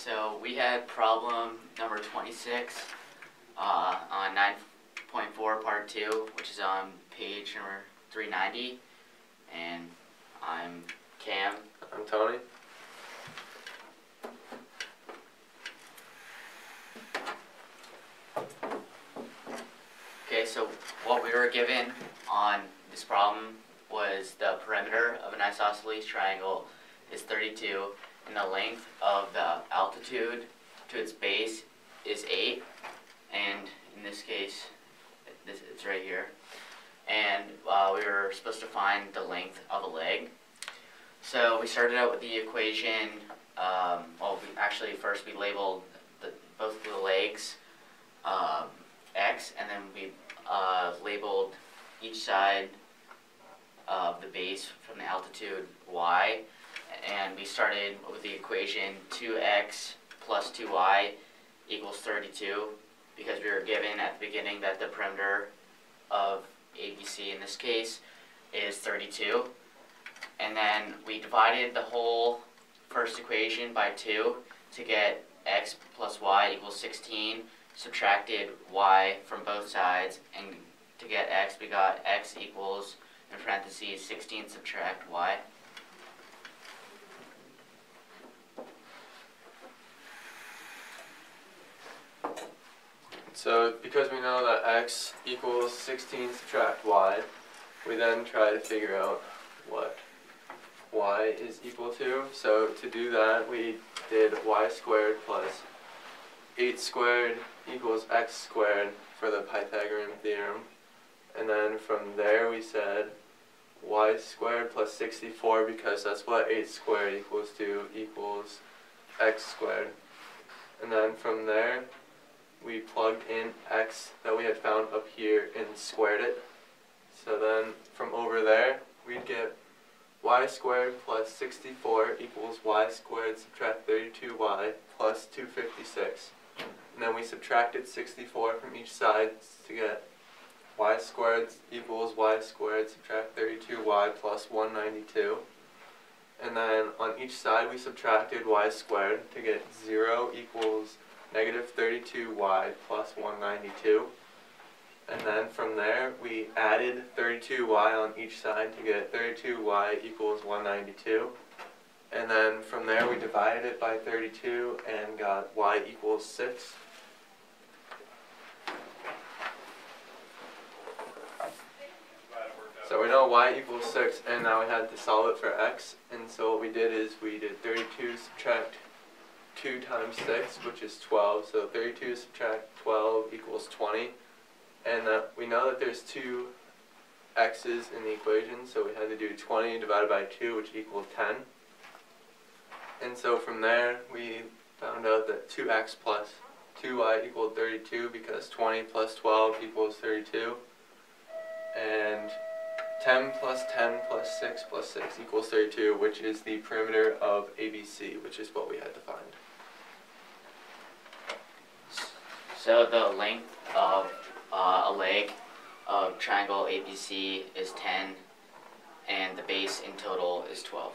So we had problem number 26 on 9.4 part 2, which is on page number 390, and I'm Cam. I'm Tony. Okay, so what we were given on this problem was the perimeter of an isosceles triangle is 32, and the length of the altitude to its base is 8, and in this case, it's right here. And we were supposed to find the length of a leg. So we started out with the equation. First we labeled both the legs x, and then we labeled each side of the base from the altitude y, and we started with the equation 2x plus 2y equals 32, because we were given at the beginning that the perimeter of ABC in this case is 32. And then we divided the whole first equation by 2 to get x plus y equals 16, subtracted y from both sides, and to get x we got x equals, in parentheses, 16 subtract y. So because we know that x equals 16 subtract y, we then try to figure out what y is equal to. So to do that, we did y squared plus 8 squared equals x squared for the Pythagorean theorem. And then from there we said y squared plus 64, because that's what 8 squared equals to, equals x squared. And then from there we plugged in x that we had found up here and squared it. So then from over there we'd get y squared plus 64 equals y squared subtract 32y plus 256. And then we subtracted 64 from each side to get y squared equals y squared subtract 32y plus 192. And then on each side we subtracted y squared to get 0 equals negative 32y plus 192. And then from there we added 32y on each side to get 32y equals 192. And then from there we divided it by 32 and got y equals 6. So we know y equals 6, and now we had to solve it for x. And so what we did is we did 32 subtract 2 times 6, which is 12. So 32 subtract 12 equals 20. And we know that there's 2 x's in the equation, so we had to do 20 divided by 2, which equals 10. And so from there we found out that 2x plus 2y equaled 32, because 20 plus 12 equals 32. And 10 plus 10 plus 6 plus 6 equals 32, which is the perimeter of ABC, which is what we had to find. So the length of a leg of triangle ABC is 10, and the base in total is 12.